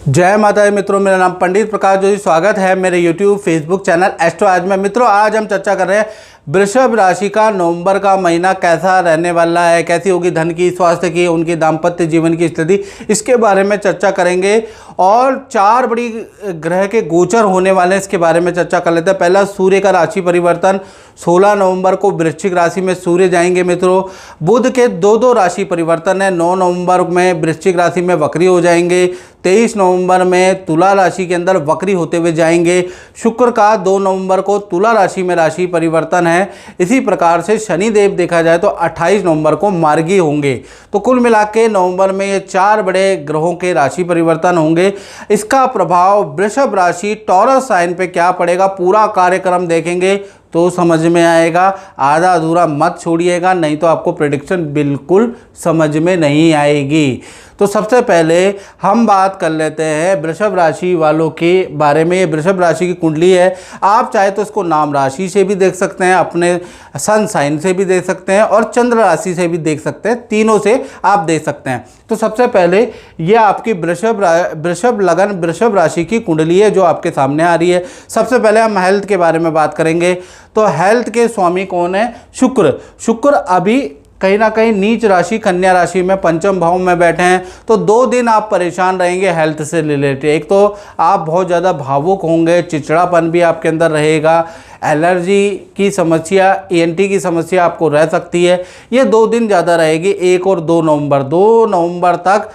जय माता दी मित्रों, मेरा नाम पंडित प्रकाश जोशी। स्वागत है मेरे YouTube फेसबुक चैनल एस्ट्रो आज में। मित्रों, आज हम चर्चा कर रहे हैं वृषभ राशि का नवंबर का महीना कैसा रहने वाला है, कैसी होगी धन की, स्वास्थ्य की, उनकी दाम्पत्य जीवन की स्थिति, इसके बारे में चर्चा करेंगे। और 4 बड़ी ग्रह के गोचर होने वाले हैं, इसके बारे में चर्चा कर लेते हैं। पहला, सूर्य का राशि परिवर्तन। 16 नवंबर को वृश्चिक राशि में सूर्य जाएंगे मित्रों। बुध के 2 राशि परिवर्तन है। 9 नवंबर में वृश्चिक राशि में वक्री हो जाएंगे। 23 नवंबर में तुला राशि के अंदर वक्री होते हुए जाएंगे। शुक्र का 2 नवंबर को तुला राशि में राशि परिवर्तन है। इसी प्रकार से शनिदेव देखा जाए तो 28 नवंबर को मार्गी होंगे। तो कुल मिला के नवंबर में ये 4 बड़े ग्रहों के राशि परिवर्तन होंगे। इसका प्रभाव वृषभ राशि टॉरस साइन पे क्या पड़ेगा, पूरा कार्यक्रम देखेंगे तो समझ में आएगा। आधा अधूरा मत छोड़िएगा, नहीं तो आपको प्रेडिक्शन बिल्कुल समझ में नहीं आएगी। तो सबसे पहले हम बात कर लेते हैं वृषभ राशि वालों के बारे में। ये वृषभ राशि की कुंडली है। आप चाहे तो इसको नाम राशि से भी देख सकते हैं, अपने सन साइन से भी देख सकते हैं और चंद्र राशि से भी देख सकते हैं। तीनों से आप देख सकते हैं। तो सबसे पहले ये आपकी वृषभ लगन वृषभ राशि की कुंडली है जो आपके सामने आ रही है। सबसे पहले हम हेल्थ के बारे में बात करेंगे। तो हेल्थ के स्वामी कौन है? शुक्र। शुक्र अभी कहीं ना कहीं नीच राशि कन्या राशि में पंचम भाव में बैठे हैं। तो 2 दिन आप परेशान रहेंगे हेल्थ से रिलेटेड। एक तो आप बहुत ज़्यादा भावुक होंगे, चिड़चिड़ापन भी आपके अंदर रहेगा, एलर्जी की समस्या, ENT की समस्या आपको रह सकती है। ये 2 दिन ज़्यादा रहेगी, 1 और 2 नवंबर। 2 नवंबर तक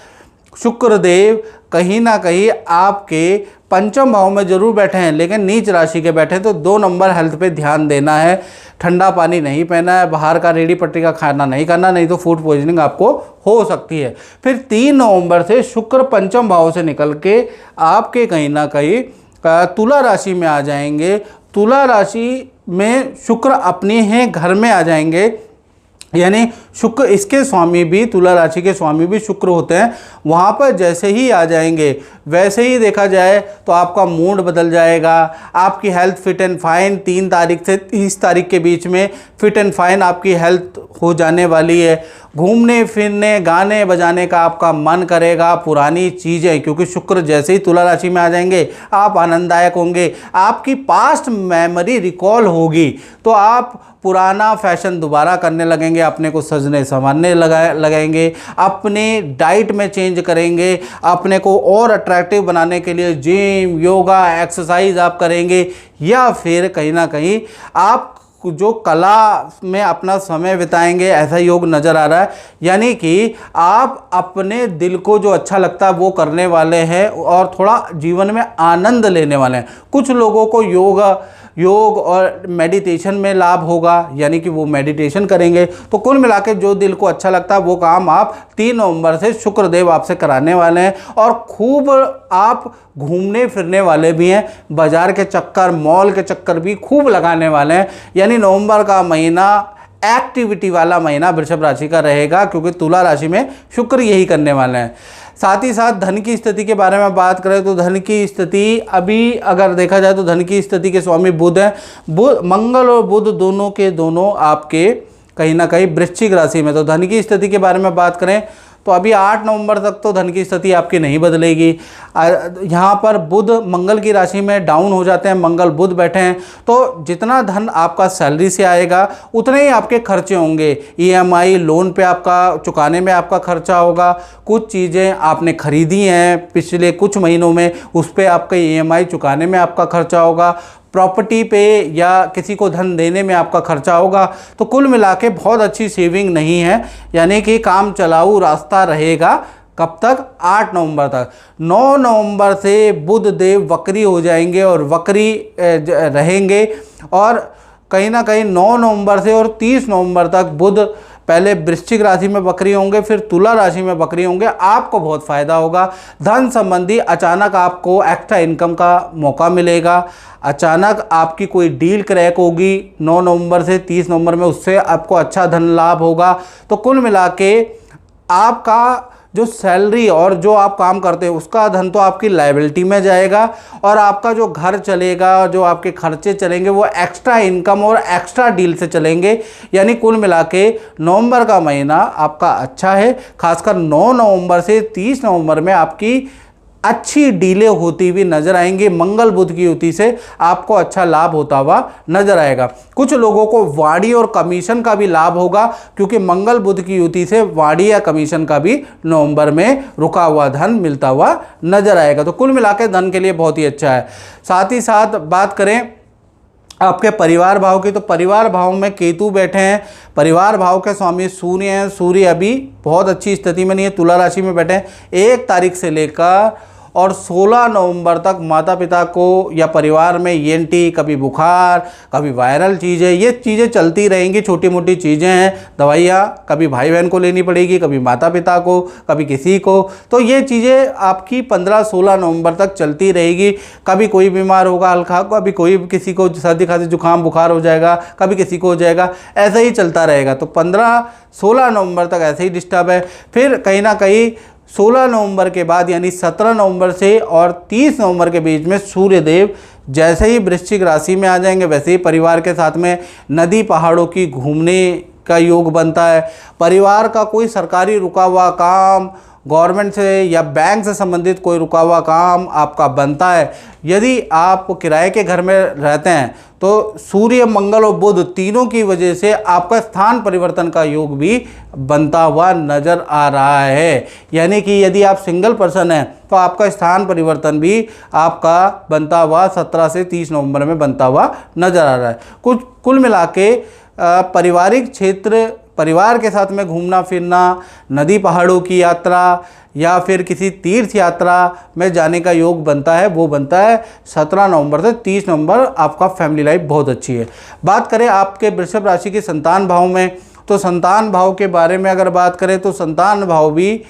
शुक्रदेव कहीं ना कहीं आपके पंचम भाव में जरूर बैठे हैं लेकिन नीच राशि के बैठे हैं। तो 2 नंबर हेल्थ पे ध्यान देना है। ठंडा पानी नहीं पीना है, बाहर का रेडी पट्टी का खाना नहीं करना, नहीं तो फूड पॉइजनिंग आपको हो सकती है। फिर 3 नवंबर से शुक्र पंचम भाव से निकल के आपके कहीं ना कहीं तुला राशि में आ जाएंगे। तुला राशि में शुक्र अपने हैं घर में आ जाएंगे, यानी शुक्र इसके स्वामी भी, तुला राशि के स्वामी भी शुक्र होते हैं। वहाँ पर जैसे ही आ जाएंगे वैसे ही देखा जाए तो आपका मूड बदल जाएगा। आपकी हेल्थ फिट एंड फाइन 3 तारीख से 30 तारीख के बीच में फिट एंड फाइन आपकी हेल्थ हो जाने वाली है। घूमने फिरने, गाने बजाने का आपका मन करेगा। पुरानी चीज़ें, क्योंकि शुक्र जैसे ही तुला राशि में आ जाएंगे आप आनंददायक होंगे। आपकी पास्ट मेमोरी रिकॉल होगी तो आप पुराना फैशन दोबारा करने लगेंगे, अपने को सजने संवारने लगेंगे, अपने डाइट में चेंज करेंगे, अपने को और अट्रैक्टिव बनाने के लिए जिम, योगा, एक्सरसाइज आप करेंगे। या फिर कहीं ना कहीं आप जो कला में अपना समय बिताएंगे, ऐसा योग नज़र आ रहा है। यानी कि आप अपने दिल को जो अच्छा लगता है वो करने वाले हैं और थोड़ा जीवन में आनंद लेने वाले हैं। कुछ लोगों को योग और मेडिटेशन में लाभ होगा, यानी कि वो मेडिटेशन करेंगे। तो कुल मिला के जो दिल को अच्छा लगता है वो काम आप 3 नवंबर से शुक्रदेव आपसे कराने वाले हैं। और खूब आप घूमने फिरने वाले भी हैं, बाजार के चक्कर, मॉल के चक्कर भी खूब लगाने वाले हैं। यानी नवंबर का महीना एक्टिविटी वाला महीना वृषभ राशि का रहेगा, क्योंकि तुला राशि में शुक्र यही करने वाले हैं। साथ ही साथ धन की स्थिति के बारे में बात करें तो धन की स्थिति अभी अगर देखा जाए तो धन की स्थिति के स्वामी बुध हैं। मंगल और बुध दोनों के दोनों आपके कहीं ना कहीं वृश्चिक राशि में। तो धन की स्थिति के बारे में बात करें तो अभी 8 नवंबर तक तो धन की स्थिति आपकी नहीं बदलेगी। यहाँ पर बुध मंगल की राशि में डाउन हो जाते हैं, मंगल बुध बैठे हैं। तो जितना धन आपका सैलरी से आएगा उतने ही आपके खर्चे होंगे। EMI लोन पे आपका चुकाने में आपका खर्चा होगा। कुछ चीज़ें आपने खरीदी हैं पिछले कुछ महीनों में, उस पर आपका EMI चुकाने में आपका खर्चा होगा। प्रॉपर्टी पे या किसी को धन देने में आपका खर्चा होगा। तो कुल मिला के बहुत अच्छी सेविंग नहीं है, यानी कि काम चलाऊ रास्ता रहेगा। कब तक? 8 नवंबर तक। 9 नवंबर से बुध देव वक्री हो जाएंगे और वक्री रहेंगे। और कहीं ना कहीं 9 नवंबर से और 30 नवंबर तक बुध पहले वृश्चिक राशि में वक्री होंगे, फिर तुला राशि में वक्री होंगे। आपको बहुत फ़ायदा होगा। धन संबंधी अचानक आपको एक्स्ट्रा इनकम का मौका मिलेगा। अचानक आपकी कोई डील क्रैक होगी 9 नवंबर से 30 नवंबर में, उससे आपको अच्छा धन लाभ होगा। तो कुल मिला के आपका जो सैलरी और जो आप काम करते हैं उसका धन तो आपकी लायबिलिटी में जाएगा और आपका जो घर चलेगा, जो आपके खर्चे चलेंगे वो एक्स्ट्रा इनकम और एक्स्ट्रा डील से चलेंगे। यानी कुल मिला के नवंबर का महीना आपका अच्छा है। खासकर 9 नवंबर से 30 नवंबर में आपकी अच्छी डीले होती हुई नजर आएंगी। मंगल बुध की युति से आपको अच्छा लाभ होता हुआ नजर आएगा। कुछ लोगों को वाणी और कमीशन का भी लाभ होगा, क्योंकि मंगल बुध की युति से वाणी या कमीशन का भी नवंबर में रुका हुआ धन मिलता हुआ नजर आएगा। तो कुल मिलाकर धन के लिए बहुत ही अच्छा है। साथ ही साथ बात करें आपके परिवार भाव की, तो परिवार भाव में केतु बैठे हैं। परिवार भाव के स्वामी सूर्य हैं। सूर्य अभी बहुत अच्छी स्थिति में नहीं है, तुला राशि में बैठे हैं। 1 तारीख से लेकर और 16 नवंबर तक माता पिता को या परिवार में ईएनटी, कभी बुखार, कभी वायरल चीज़ें, ये चीज़ें चलती रहेंगी। छोटी मोटी चीज़ें हैं, दवाइयाँ कभी भाई बहन को लेनी पड़ेगी, कभी माता पिता को, कभी किसी को। तो ये चीज़ें आपकी 15-16 नवंबर तक चलती रहेगी। कभी कोई बीमार होगा हल्का, कभी कोई किसी को सर्दी खांसी जुकाम बुखार हो जाएगा, कभी किसी को हो जाएगा, ऐसा ही चलता रहेगा। तो 15-16 नवंबर तक ऐसे ही डिस्टर्ब है। फिर कहीं ना कहीं 16 नवंबर के बाद यानी 17 नवंबर से और 30 नवंबर के बीच में सूर्यदेव जैसे ही वृश्चिक राशि में आ जाएंगे, वैसे ही परिवार के साथ में नदी पहाड़ों की घूमने का योग बनता है। परिवार का कोई सरकारी रुका हुआ काम, गवर्नमेंट से या बैंक से संबंधित कोई रुका हुआ काम आपका बनता है। यदि आप किराए के घर में रहते हैं तो सूर्य, मंगल और बुध तीनों की वजह से आपका स्थान परिवर्तन का योग भी बनता हुआ नजर आ रहा है। यानी कि यदि आप सिंगल पर्सन हैं तो आपका स्थान परिवर्तन भी आपका बनता हुआ 17 से 30 नवंबर में बनता हुआ नजर आ रहा है। कुल मिला के पारिवारिक क्षेत्र, परिवार के साथ में घूमना फिरना, नदी पहाड़ों की यात्रा या फिर किसी तीर्थ यात्रा में जाने का योग बनता है, वो बनता है 17 नवंबर से 30 नवंबर। आपका फैमिली लाइफ बहुत अच्छी है। बात करें आपके वृषभ राशि के संतान भाव में, तो संतान भाव के बारे में अगर बात करें तो संतान भाव भी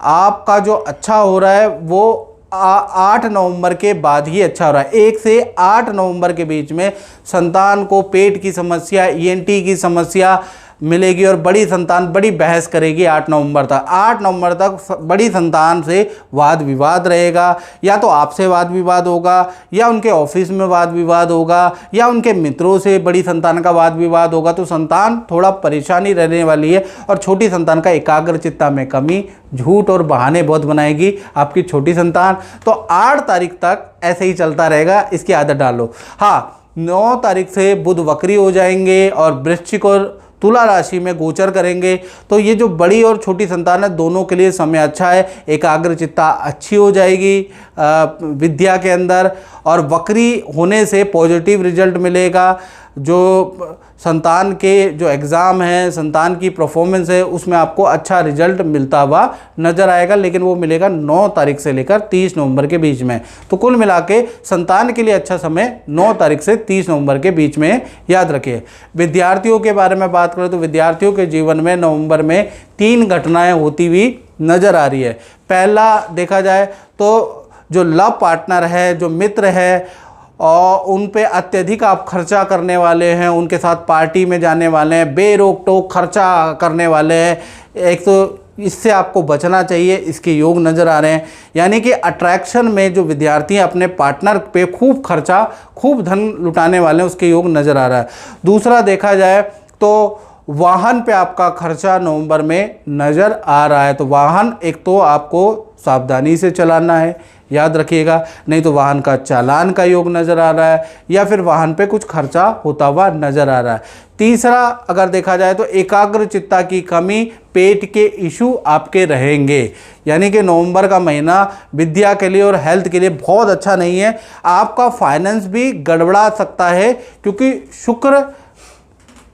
आपका जो अच्छा हो रहा है वो 8 नवंबर के बाद ही अच्छा हो रहा है। 1 से 8 नवंबर के बीच में संतान को पेट की समस्या, ईएनटी की समस्या मिलेगी और बड़ी संतान बड़ी बहस करेगी 8 नवंबर तक। 8 नवंबर तक बड़ी संतान से वाद विवाद रहेगा, या तो आपसे वाद विवाद होगा, या उनके ऑफिस में वाद विवाद होगा, या उनके मित्रों से बड़ी संतान का वाद विवाद होगा। तो संतान थोड़ा परेशानी रहने वाली है। और छोटी संतान का एकाग्रचित्ता में कमी, झूठ और बहाने बहुत बनाएगी आपकी छोटी संतान। तो 8 तारीख तक ऐसे ही चलता रहेगा, इसकी आदत डालो। हाँ, 9 तारीख से बुध वक्री हो जाएंगे और वृश्चिक और तुला राशि में गोचर करेंगे। तो ये जो बड़ी और छोटी संतान है दोनों के लिए समय अच्छा है। एकाग्रचित्ता अच्छी हो जाएगी विद्या के अंदर, और वक्री होने से पॉजिटिव रिजल्ट मिलेगा। जो संतान के जो एग्ज़ाम है, संतान की परफॉर्मेंस है, उसमें आपको अच्छा रिजल्ट मिलता हुआ नज़र आएगा, लेकिन वो मिलेगा 9 तारीख से लेकर 30 नवंबर के बीच में। तो कुल मिला के संतान के लिए अच्छा समय 9 तारीख से 30 नवंबर के बीच में, याद रखिए। विद्यार्थियों के बारे में बात करें तो विद्यार्थियों के जीवन में नवंबर में 3 घटनाएं होती हुई नज़र आ रही है। पहला देखा जाए तो जो लव पार्टनर है, जो मित्र है, और उन पे अत्यधिक आप खर्चा करने वाले हैं, उनके साथ पार्टी में जाने वाले हैं, बेरोक टोक खर्चा करने वाले हैं। एक तो इससे आपको बचना चाहिए, इसके योग नज़र आ रहे हैं। यानी कि अट्रैक्शन में जो विद्यार्थी अपने पार्टनर पे खूब खर्चा, खूब धन लुटाने वाले हैं, उसके योग नज़र आ रहा है। दूसरा देखा जाए तो वाहन पे आपका खर्चा नवंबर में नज़र आ रहा है। तो वाहन एक तो आपको सावधानी से चलाना है, याद रखिएगा, नहीं तो वाहन का चालान का योग नज़र आ रहा है, या फिर वाहन पे कुछ खर्चा होता हुआ नज़र आ रहा है। तीसरा अगर देखा जाए तो एकाग्रचित्ता की कमी, पेट के इशू आपके रहेंगे। यानी कि नवंबर का महीना विद्या के लिए और हेल्थ के लिए बहुत अच्छा नहीं है। आपका फाइनेंस भी गड़बड़ा सकता है, क्योंकि शुक्र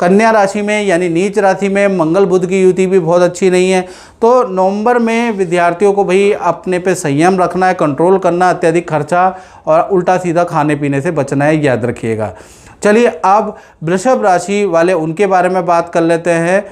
कन्या राशि में यानी नीच राशि में, मंगल बुध की युति भी बहुत अच्छी नहीं है। तो नवंबर में विद्यार्थियों को भाई अपने पे संयम रखना है, कंट्रोल करना, अत्यधिक खर्चा और उल्टा सीधा खाने पीने से बचना है, याद रखिएगा। चलिए अब वृषभ राशि वाले उनके बारे में बात कर लेते हैं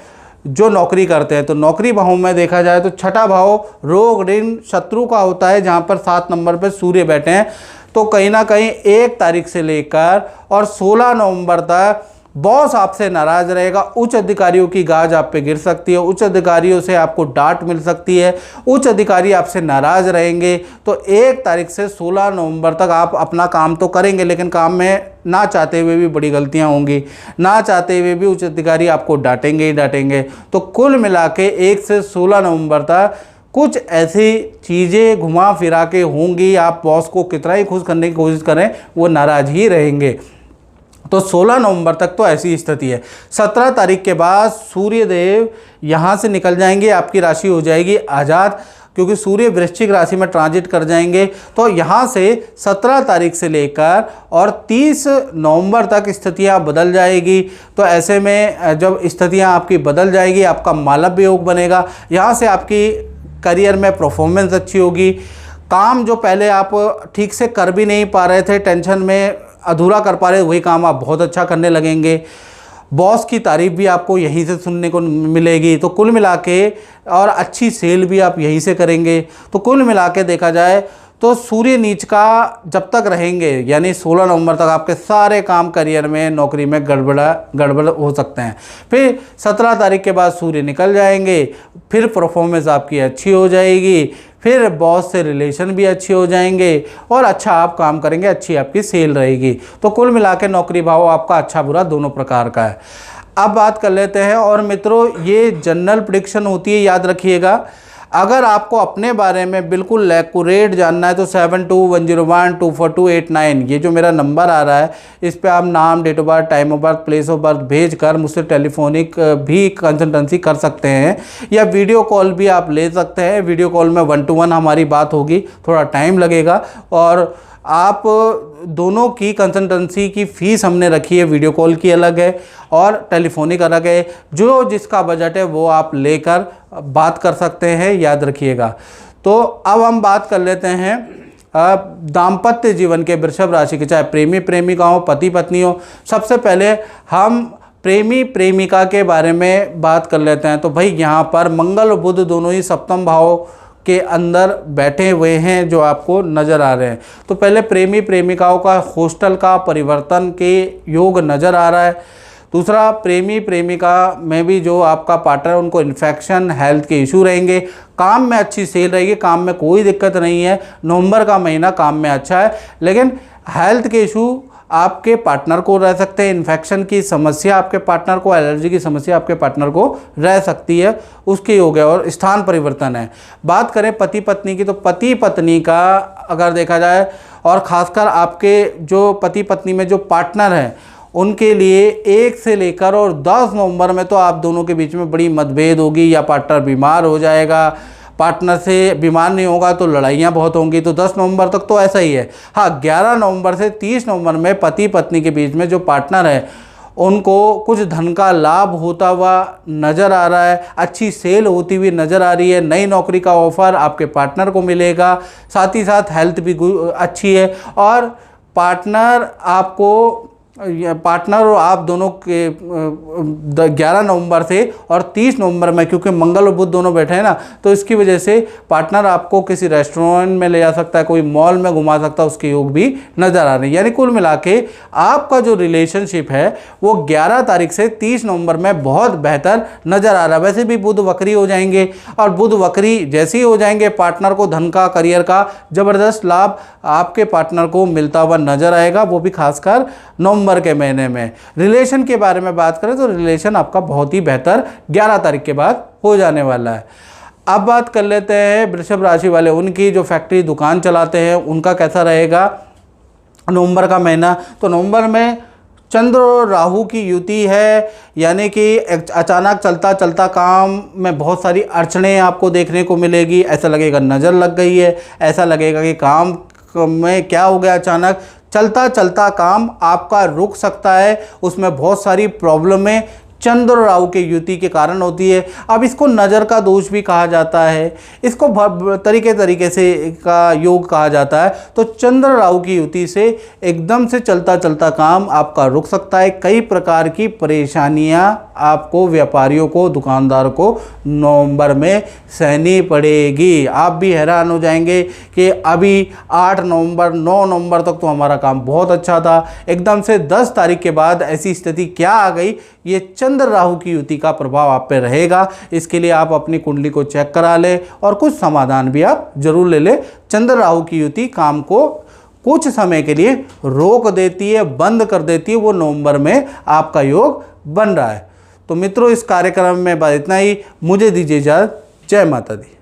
जो नौकरी करते हैं। तो नौकरी भाव में देखा जाए तो छठा भाव रोग ऋण शत्रु का होता है, जहाँ पर 7 नंबर पर सूर्य बैठे हैं। तो कहीं ना कहीं 1 तारीख से लेकर और 16 नवंबर तक बॉस आपसे नाराज रहेगा। उच्च अधिकारियों की गाज आप पे गिर सकती है, उच्च अधिकारियों से आपको डांट मिल सकती है, उच्च अधिकारी आपसे नाराज रहेंगे। तो 1 तारीख से 16 नवंबर तक आप अपना काम तो करेंगे, लेकिन काम में ना चाहते हुए भी बड़ी गलतियां होंगी, ना चाहते हुए भी उच्च अधिकारी आपको डांटेंगे ही डांटेंगे। तो कुल मिला के 1 से 16 नवंबर तक कुछ ऐसी चीज़ें घुमा फिरा के होंगी, आप बॉस को कितना ही खुश करने की कोशिश करें वो नाराज़ ही रहेंगे। तो 16 नवंबर तक तो ऐसी स्थिति है। 17 तारीख के बाद सूर्य देव यहाँ से निकल जाएंगे, आपकी राशि हो जाएगी आज़ाद, क्योंकि सूर्य वृश्चिक राशि में ट्रांजिट कर जाएंगे। तो यहाँ से 17 तारीख से लेकर और 30 नवंबर तक स्थितियाँ बदल जाएगी। तो ऐसे में जब स्थितियाँ आपकी बदल जाएगी, आपका मालव्य योग बनेगा। यहाँ से आपकी करियर में परफॉर्मेंस अच्छी होगी। काम जो पहले आप ठीक से कर भी नहीं पा रहे थे, टेंशन में अधूरा कर पा रहे, वही काम आप बहुत अच्छा करने लगेंगे। बॉस की तारीफ भी आपको यहीं से सुनने को मिलेगी। तो कुल मिला के, और अच्छी सेल भी आप यहीं से करेंगे। तो कुल मिला के देखा जाए तो सूर्य नीच का जब तक रहेंगे, यानी 16 नवंबर तक आपके सारे काम करियर में, नौकरी में गड़बड़ हो सकते हैं। फिर 17 तारीख के बाद सूर्य निकल जाएंगे, फिर परफॉर्मेंस आपकी अच्छी हो जाएगी, फिर बॉस से रिलेशन भी अच्छे हो जाएंगे और अच्छा आप काम करेंगे, अच्छी आपकी सेल रहेगी। तो कुल मिला के नौकरी भाव आपका अच्छा बुरा दोनों प्रकार का है। अब बात कर लेते हैं, और मित्रों ये जनरल प्रेडिक्शन होती है, याद रखिएगा। अगर आपको अपने बारे में बिल्कुल एक्यूरेट जानना है तो 7210124289 ये जो मेरा नंबर आ रहा है, इस पे आप नाम, date of birth, time of birth, place of birth भेज कर मुझसे टेलीफोनिक भी कंसल्टेंसी कर सकते हैं, या वीडियो कॉल भी आप ले सकते हैं। वीडियो कॉल में 1 to 1 हमारी बात होगी, थोड़ा टाइम लगेगा, और आप दोनों की कंसल्टेंसी की फ़ीस हमने रखी है, वीडियो कॉल की अलग है और टेलीफोनिक अलग है। जो जिसका बजट है वो आप लेकर बात कर सकते हैं, याद रखिएगा। तो अब हम बात कर लेते हैं दाम्पत्य जीवन के वृषभ राशि के, चाहे प्रेमी प्रेमिका हो, पति पत्नी हो। सबसे पहले हम प्रेमी प्रेमिका के बारे में बात कर लेते हैं। तो भाई यहाँ पर मंगल और बुध दोनों ही सप्तम भाव के अंदर बैठे हुए हैं, जो आपको नज़र आ रहे हैं। तो पहले प्रेमी प्रेमिकाओं का हॉस्टल का परिवर्तन के योग नज़र आ रहा है। दूसरा, प्रेमी प्रेमिका में भी जो आपका पार्टनर, उनको इन्फेक्शन, हेल्थ के इशू रहेंगे। काम में अच्छी सेल रहेगी, काम में कोई दिक्कत नहीं है। नवंबर का महीना काम में अच्छा है, लेकिन हेल्थ के इशू आपके पार्टनर को रह सकते हैं। इन्फेक्शन की समस्या आपके पार्टनर को, एलर्जी की समस्या आपके पार्टनर को रह सकती है, उसके योग है। और स्थान परिवर्तन है। बात करें पति पत्नी की, तो पति पत्नी का अगर देखा जाए, और ख़ासकर आपके जो पति पत्नी में जो पार्टनर हैं, उनके लिए 1 से लेकर और 10 नवंबर में तो आप दोनों के बीच में बड़ी मतभेद होगी, या पार्टनर बीमार हो जाएगा। पार्टनर से बीमार नहीं होगा तो लड़ाइयाँ बहुत होंगी। तो 10 नवंबर तक तो ऐसा ही है। हाँ, 11 नवंबर से 30 नवंबर में पति पत्नी के बीच में जो पार्टनर है, उनको कुछ धन का लाभ होता हुआ नज़र आ रहा है, अच्छी सेल होती हुई नज़र आ रही है। नई नौकरी का ऑफ़र आपके पार्टनर को मिलेगा। साथ ही साथ हेल्थ भी अच्छी है, और पार्टनर और आप दोनों के 11 नवंबर से और 30 नवंबर में, क्योंकि मंगल और बुध दोनों बैठे हैं ना, तो इसकी वजह से पार्टनर आपको किसी रेस्टोरेंट में ले जा सकता है, कोई मॉल में घुमा सकता है, उसके योग भी नज़र आ रहे हैं। यानी कुल मिला के आपका जो रिलेशनशिप है वो 11 तारीख से 30 नवंबर में बहुत बेहतर नज़र आ रहा है। वैसे भी बुध वक्री हो जाएंगे, और बुध वक्री जैसे ही हो जाएंगे, पार्टनर को धन का, करियर का ज़बरदस्त लाभ आपके पार्टनर को मिलता हुआ नज़र आएगा, वो भी खासकर नवंबर के महीने में। रिलेशन के बारे में बात करें तो रिलेशन आपका बहुत ही बेहतर 11 तारीख के बाद हो जाने वाला है। अब बात कर लेते हैं वृषभ राशि वाले, उनकी जो फैक्ट्री दुकान चलाते हैं, उनका कैसा रहेगा नवंबर का महीना। तो नवंबर में चंद्र और राहु की युति है, यानी कि अचानक चलता चलता काम में बहुत सारी अड़चनें आपको देखने को मिलेगी। ऐसा लगेगा नज़र लग गई है, ऐसा लगेगा कि काम में क्या हो गया, अचानक चलता चलता काम आपका रुक सकता है। उसमें बहुत सारी प्रॉब्लमें चंद्र और राहु के युति के कारण होती है। अब इसको नज़र का दोष भी कहा जाता है, इसको तरीके से का योग कहा जाता है। तो चंद्र राहु की युति से एकदम से चलता चलता काम आपका रुक सकता है। कई प्रकार की परेशानियां आपको, व्यापारियों को, दुकानदार को नवंबर में सहनी पड़ेगी। आप भी हैरान हो जाएंगे कि अभी 8 नवंबर 9 नवंबर तक तो हमारा काम बहुत अच्छा था, एकदम से 10 तारीख के बाद ऐसी स्थिति क्या आ गई। ये चंद्र राहु की युति का प्रभाव आप पे रहेगा। इसके लिए आप अपनी कुंडली को चेक करा लें और कुछ समाधान भी आप जरूर ले लें। चंद्र राहु की युति काम को कुछ समय के लिए रोक देती है, बंद कर देती है। वो नवंबर में आपका योग बन रहा है। तो मित्रों, इस कार्यक्रम में बस इतना ही। मुझे दीजिए इजाज़त। जय माता दी।